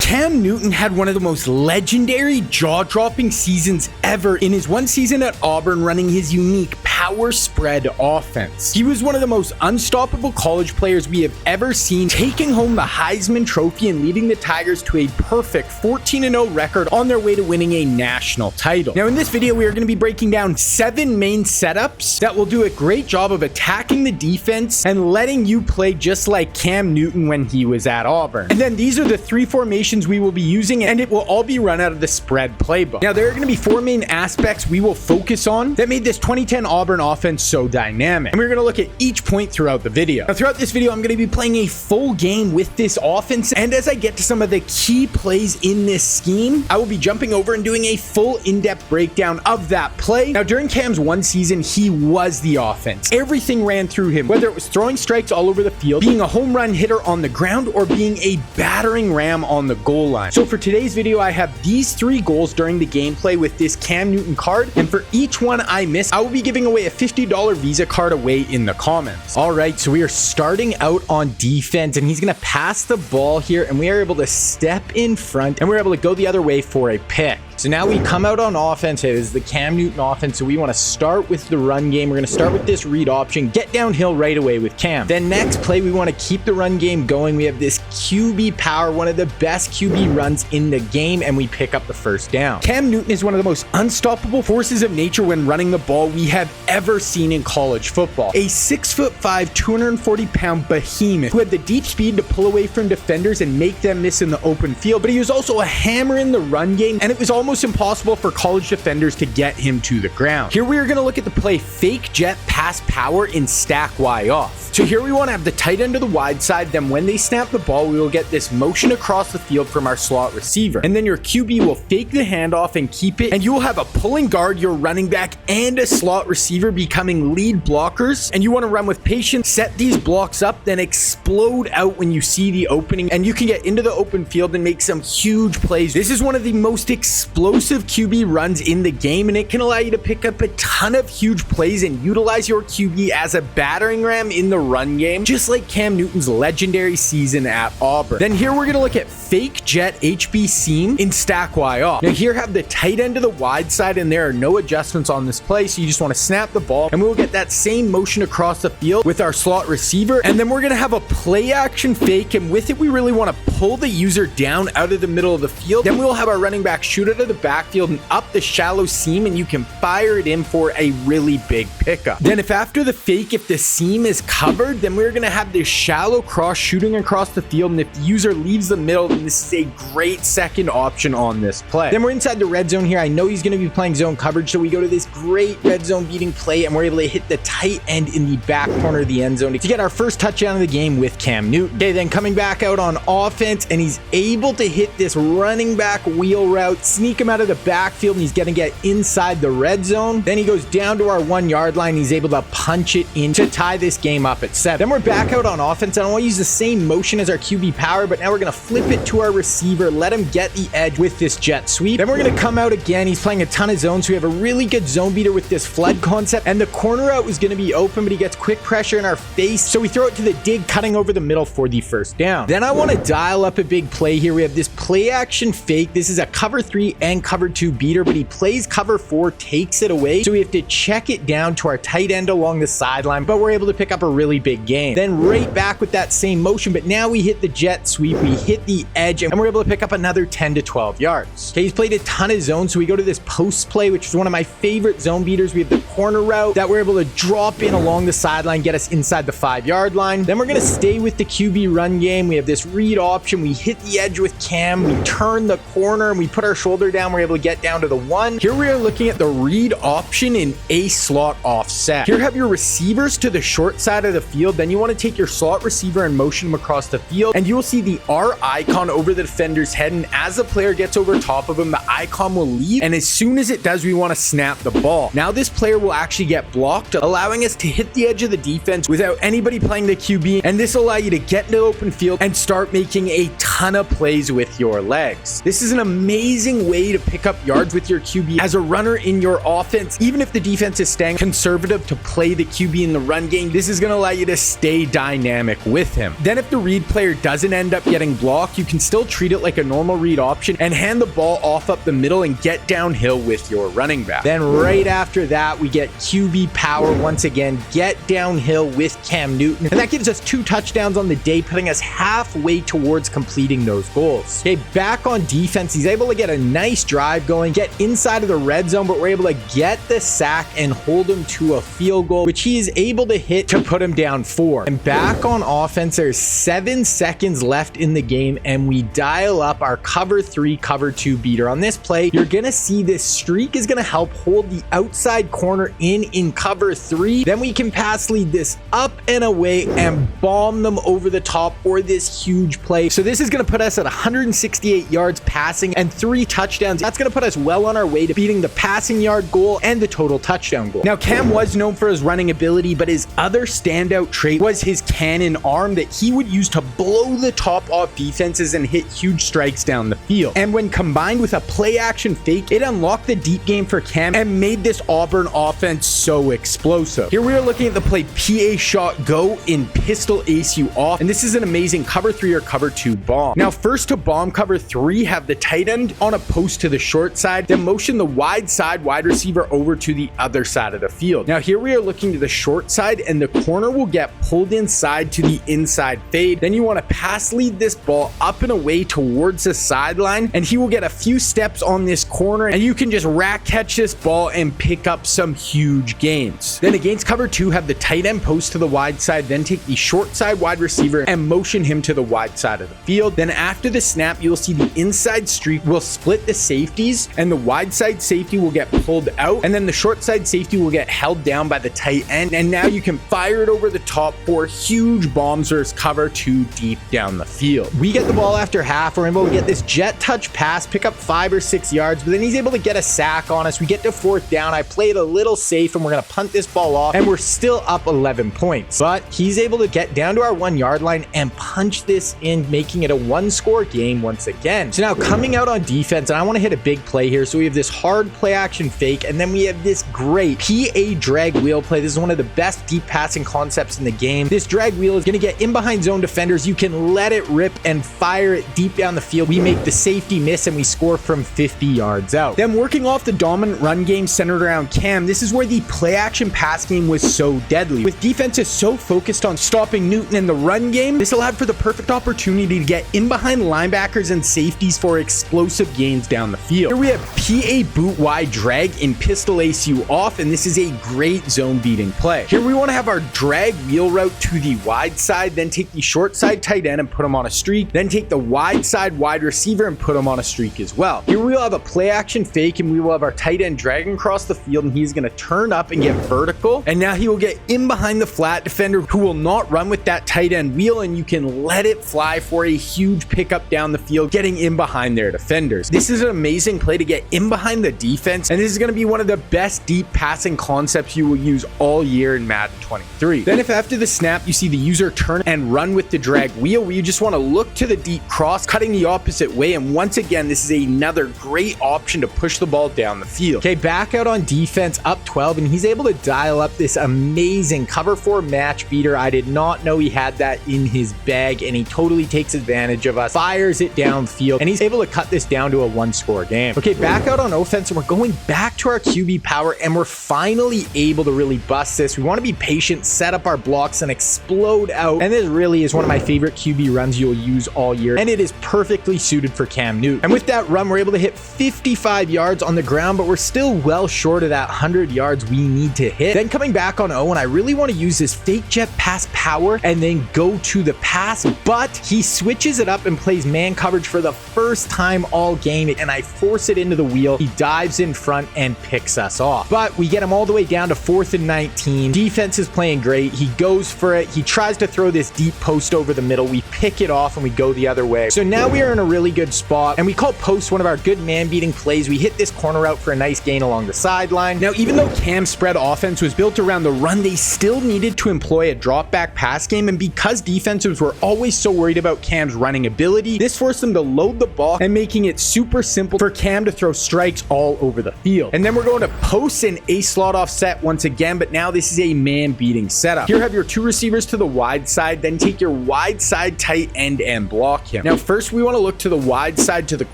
Cam Newton had one of the most legendary jaw-dropping seasons ever in his one season at Auburn running his unique power spread offense. He was one of the most unstoppable college players we have ever seen, taking home the Heisman Trophy and leading the Tigers to a perfect 14-0 record on their way to winning a national title. Now in this video, we are going to be breaking down 7 main setups that will do a great job of attacking the defense and letting you play just like Cam Newton when he was at Auburn. And then these are the 3 formations we will be using, and it will all be run out of the spread playbook. Now there are going to be 4 main aspects we will focus on that made this 2010 Auburn offense so dynamic, and we're going to look at each point throughout the video. Now throughout this video, I'm going to be playing a full game with this offense, and as I get to some of the key plays in this scheme, I will be jumping over and doing a full in-depth breakdown of that play. Now during Cam's one season, he was the offense. Everything ran through him, whether it was throwing strikes all over the field, being a home run hitter on the ground, or being a battering ram on the goal line. So for today's video, I have these 3 goals during the gameplay with this Cam Newton card, and for each one I miss, I will be giving away a $50 Visa card away in the comments. All right, so we are starting out on defense, and he's gonna pass the ball here, and we are able to step in front, and we're able to go the other way for a pick. So now we come out on offense. It is the Cam Newton offense, so we want to start with the run game. We're going to start with this read option, get downhill right away with Cam. Then next play, we want to keep the run game going. We have this QB power, one of the best QB runs in the game, and we pick up the first down. Cam Newton is one of the most unstoppable forces of nature when running the ball we have ever seen in college football. A 6'5", 240-pound behemoth who had the deep speed to pull away from defenders and make them miss in the open field, but he was also a hammer in the run game, and it was almost impossible for college defenders to get him to the ground. Here we are going to look at the play fake jet pass power in stack Y off. So here we want to have the tight end to the wide side, then when they snap the ball, we will get this motion across the field from our slot receiver. And then your QB will fake the handoff and keep it, and you will have a pulling guard, your running back, and a slot receiver becoming lead blockers. And you want to run with patience, set these blocks up, then explode out when you see the opening, and you can get into the open field and make some huge plays. This is one of the most explosive QB runs in the game, and it can allow you to pick up a ton of huge plays and utilize your QB as a battering ram in the run game, just like Cam Newton's legendary season at Auburn. Then here we're going to look at fake jet HB seam in stack Y off. Now here have the tight end to the wide side, and there are no adjustments on this play, so you just want to snap the ball, and we will get that same motion across the field with our slot receiver. And then we're going to have a play action fake, and with it we really want to pull the user down out of the middle of the field. Then we'll have our running back shoot out of the backfield and up the shallow seam, and you can fire it in for a really big pickup. Then if after the fake, if the seam is covered, then we're going to have this shallow cross shooting across the field, and if the user leaves the middle, then this is a great second option on this play. Then we're inside the red zone here. I know he's going to be playing zone coverage, so we go to this great red zone beating play, and we're able to hit the tight end in the back corner of the end zone to get our first touchdown of the game with Cam Newton. Okay, then coming back out on offense, and he's able to hit this running back wheel route, sneak him out of the backfield, and he's going to get inside the red zone. Then he goes down to our 1-yard line. He's able to punch it in to tie this game up at 7. Then we're back out on offense. I don't want to use the same motion as our QB power, but now we're going to flip it to our receiver, let him get the edge with this jet sweep. Then we're going to come out again. He's playing a ton of zones, so we have a really good zone beater with this flood concept, and the corner out is going to be open, but he gets quick pressure in our face, so we throw it to the dig, cutting over the middle for the first down. Then I want to dial up a big play here. We have this play action fake. This is a cover 3 and cover 2 beater, but he plays cover 4, takes it away, so we have to check it down to our tight end along the sideline, but we're able to pick up a really big gain. Then right back with that same motion, but now we hit the jet sweep, we hit the edge, and we're able to pick up another 10 to 12 yards. Okay, he's played a ton of zones, so we go to this post play, which is one of my favorite zone beaters. We have the corner route that we're able to drop in along the sideline, get us inside the 5-yard line. Then we're going to stay with the QB run game. We have this read option. We hit the edge with Cam. We turn the corner, and we put our shoulder down. We're able to get down to the 1. Here we are looking at the read option in a slot offset. Here have your receivers to the short side of the field. Then you want to take your slot receiver and motion him across the field, and you will see the R icon over the defender's head, and as the player gets over top of him, the icon will leave, and as soon as it does, we want to snap the ball. Now this player will actually get blocked, allowing us to hit the edge of the defense without anybody playing the QB, and this will allow you to get into the open field and start making a ton of plays with your legs. This is an amazing way way to pick up yards with your QB as a runner in your offense. Even if the defense is staying conservative to play the QB in the run game, this is going to allow you to stay dynamic with him. Then if the read player doesn't end up getting blocked, you can still treat it like a normal read option and hand the ball off up the middle and get downhill with your running back. Then right after that, we get QB power once again, get downhill with Cam Newton. And that gives us 2 touchdowns on the day, putting us halfway towards completing those goals. Okay, back on defense, he's able to get a nice drive going, get inside of the red zone, but we're able to get the sack and hold him to a field goal, which he is able to hit to put him down 4. And back on offense, there's 7 seconds left in the game, and we dial up our cover 3, cover 2 beater. On this play, you're gonna see this streak is gonna help hold the outside corner in cover 3. Then we can pass lead this up and away and bomb them over the top for this huge play. So this is gonna put us at 168 yards passing and 3 touchdowns. That's gonna put us well on our way to beating the passing yard goal and the total touchdown goal. Now, Cam was known for his running ability, but his other standout trait was his cannon arm that he would use to blow the top off defenses and hit huge strikes down the field. And when combined with a play action fake, it unlocked the deep game for Cam and made this Auburn offense so explosive. Here we are looking at the play PA shot go in pistol ace you off, and this is an amazing cover 3 or cover 2 bomb. Now, first to bomb cover 3, have the tight end on a post to the short side, then motion the wide side wide receiver over to the other side of the field. Now here we are looking to the short side, and the corner will get pulled inside to the inside fade. Then you want to pass lead this ball up and away towards the sideline, and he will get a few steps on this corner, and you can just rack catch this ball and pick up some huge gains. Then against cover 2, have the tight end post to the wide side, then take the short side wide receiver and motion him to the wide side of the field. Then after the snap, you'll see the inside streak will split the safeties, and the wide side safety will get pulled out, and then the short side safety will get held down by the tight end, and now you can fire it over the top for huge bombs versus cover 2 deep down the field. We get the ball after half. We're able to get this jet touch pass, pick up 5 or 6 yards, but then he's able to get a sack on us. We get to 4th down. I played a little safe, and we're going to punt this ball off, and we're still up 11 points. But he's able to get down to our 1-yard line and punch this in, making it a 1-score game once again. So now coming out on defense, and I want to hit a big play here. So we have this hard play action fake, and then we have this great PA drag wheel play. This is one of the best deep passing concepts in the game. This drag wheel is going to get in behind zone defenders. You can let it rip and fire it deep down the field. We make the safety miss, and we score from 50 yards out. Then working off the dominant run game centered around Cam, this is where the play action pass game was so deadly. With defenses so focused on stopping Newton in the run game, this allowed for the perfect opportunity to get in behind linebackers and safeties for explosive gains down the field. Here we have PA boot wide drag in pistol ace you off, and this is a great zone beating play. Here we want to have our drag wheel route to the wide side, then take the short side tight end and put him on a streak, then take the wide side wide receiver and put him on a streak as well. Here we will have a play action fake, and we will have our tight end dragging across the field, and he's going to turn up and get vertical, and now he will get in behind the flat defender who will not run with that tight end wheel, and you can let it fly for a huge pickup down the field, getting in behind their defenders. This is an amazing play to get in behind the defense, and this is going to be one of the best deep passing concepts you will use all year in Madden 23. Then if after the snap you see the user turn and run with the drag wheel, you just want to look to the deep cross, cutting the opposite way, and once again this is another great option to push the ball down the field. Okay, back out on defense, up 12, and he's able to dial up this amazing cover 4 match beater. I did not know he had that in his bag, and he totally takes advantage of us, fires it downfield, and he's able to cut this down to a 1-score game. Okay, back out on offense, and we're going back to our QB power, and we're finally able to really bust this. We want to be patient, set up our blocks, and explode out, and this really is one of my favorite QB runs you'll use all year, and it is perfectly suited for Cam Newton. And with that run, we're able to hit 55 yards on the ground, but we're still well short of that 100 yards we need to hit. Then coming back on Owen, I really want to use this fake jet pass power and then go to the pass, but he switches it up and plays man coverage for the first time all game, and I force it into the wheel. He dives in front and picks us off, but we get him all the way down to 4th and 19. Defense is playing great. He goes for it. He tries to throw this deep post over the middle. We pick it off and we go the other way. So now we are in a really good spot, and we call post one of our good man beating plays. We hit this corner out for a nice gain along the sideline. Now, even though Cam's spread offense was built around the run, they still needed to employ a drop back pass game, and because defenses were always so worried about Cam's running ability, this forced them to load the ball and making it super simple for Cam to throw strikes all over the field. And then we're going to post an A slot offset once again, but now this is a man-beating setup. Here have your two receivers to the wide side, then take your wide side tight end and block him. Now first we want to look to the wide side to the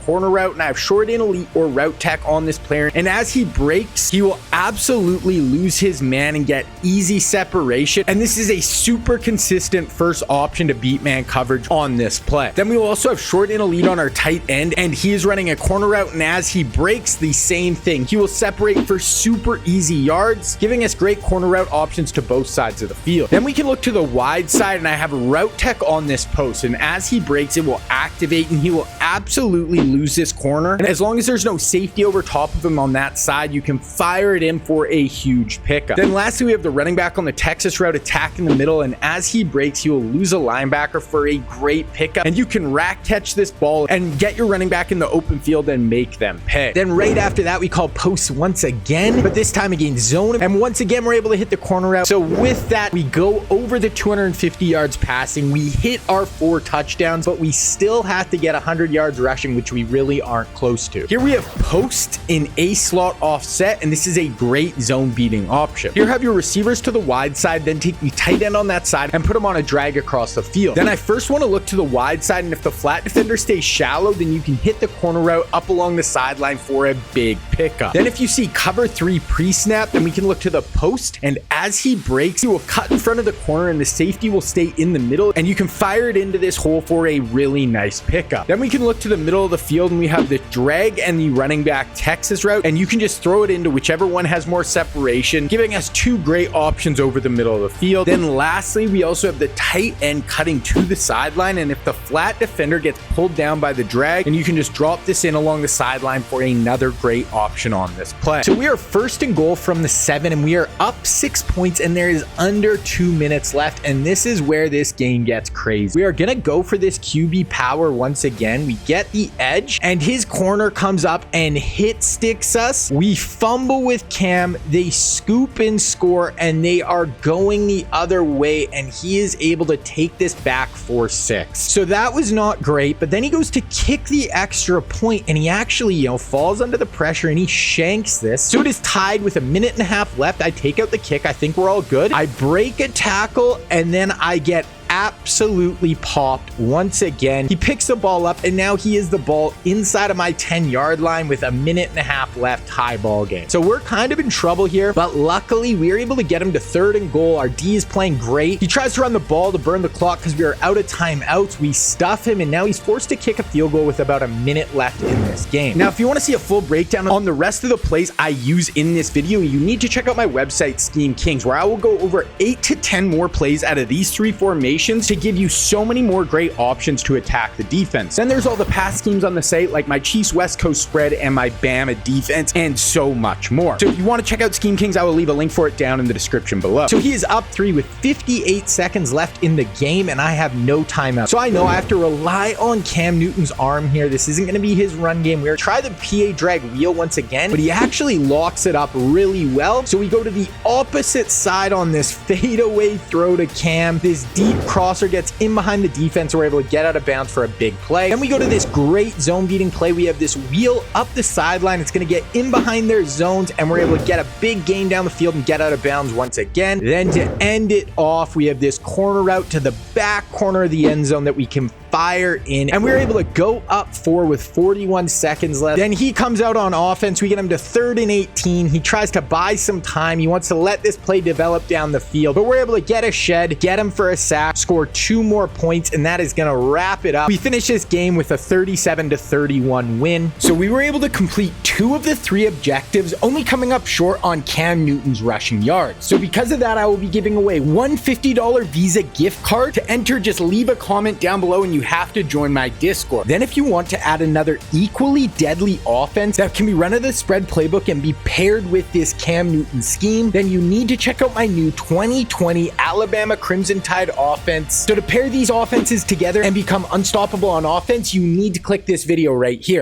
corner route, and I have short in elite or route tech on this player, and as he breaks, he will absolutely lose his man and get easy separation, and this is a super consistent first option to beat man coverage on this play. Then we will also have short in elite on our tight end, and he is running a corner route, and as he breaks, the same thing. He will separate for super easy yards, giving us great corner route options to both sides of the field. Then we can look to the wide side, and I have a route tech on this post, and as he breaks, it will activate, and he will absolutely lose this corner. And as long as there's no safety over top of him on that side, you can fire it in for a huge pickup. Then lastly, we have the running back on the Texas route attack in the middle, and as he breaks, he will lose a linebacker for a great pickup, and you can rack catch this ball and get your running back in the open field and make them pay. Then right after that, we call posts once again, but this time against zone, and once again, we're able to hit the corner route. So with that, we go over the 250 yards passing. We hit our 4 touchdowns, but we still have to get 100 yards rushing, which we really aren't close to. Here we have post in A slot offset, and this is a great zone beating option. Here have your receivers to the wide side, then take the tight end on that side and put him on a drag across the field. Then I first want to look to the wide side, and if the flat defender stays shallow, then you can hit the corner route up along the sideline for a big pickup. Then if you see cover 3 pre-snap, then we can look to the post, and as he breaks, he will cut in front of the corner and the safety will stay in the middle, and you can fire it into this hole for a really nice pickup. Then we can look to the middle of the field, and we have the drag and the running back Texas route, and you can just throw it into whichever one has more separation, giving us 2 great options over the middle of the field. Then lastly, we also have the tight end cutting to the sideline, and if the flat defender gets pulled down by the drag, then you can just drop this in along the sideline for another great option on this play. So we are first and goal from the 7, and we are up 6 points, and there is under 2 minutes left, and this is where this game gets crazy. We are gonna go for this QB power once again. We get the edge, and his corner comes up and hit sticks us. We fumble with Cam, they scoop and score, and they are going the other way, and he is able to take this back for 6. So that was not great, but then he goes to kick the extra point, and he actually, falls under the pressure, and he shanks this. So it is tied with 1.5 minutes left. I take out the kick. I think we're all good. I break a tackle, and then I get absolutely popped once again. He picks the ball up, and now he is the ball inside of my 10-yard line with 1.5 minutes left, high ball game. So we're kind of in trouble here, but luckily we were able to get him to 3rd and goal. Our D is playing great. He tries to run the ball to burn the clock because we are out of timeouts. We stuff him, and now he's forced to kick a field goal with about 1 minute left in this game. Now, if you want to see a full breakdown on the rest of the plays I use in this video, you need to check out my website, Scheme Kings, where I will go over 8 to 10 more plays out of these 3 formations to give you so many more great options to attack the defense. Then there's all the pass schemes on the site, like my Chiefs West Coast spread and my Bama defense, and so much more. So if you want to check out Scheme Kings, I will leave a link for it down in the description below. So he is up 3 with 58 seconds left in the game, and I have no timeout. So I know I have to rely on Cam Newton's arm here. This isn't going to be his run game. We're try the PA drag wheel once again, but he actually locks it up really well. So we go to the opposite side on this fadeaway throw to Cam. This deep crosser gets in behind the defense. We're able to get out of bounds for a big play. Then we go to this great zone beating play. We have this wheel up the sideline. It's going to get in behind their zones, and we're able to get a big gain down the field and get out of bounds once again. Then to end it off, we have this corner route to the back corner of the end zone that we can fire in, and we're able to go up 4 with 41 seconds left. Then he comes out on offense. We get him to 3rd and 18. He tries to buy some time. He wants to let this play develop down the field, but we're able to get a shed, get him for a sack, score 2 more points, and that is going to wrap it up. We finish this game with a 37-31 win. So we were able to complete 2 of the 3 objectives, only coming up short on Cam Newton's rushing yards. So because of that, I will be giving away one $50 Visa gift card. To enter, just leave a comment down below, and you have to join my Discord. Then if you want to add another equally deadly offense that can be run of the spread playbook and be paired with this Cam Newton scheme, then you need to check out my new 2020 Alabama Crimson Tide offense. So to pair these offenses together and become unstoppable on offense, you need to click this video right here.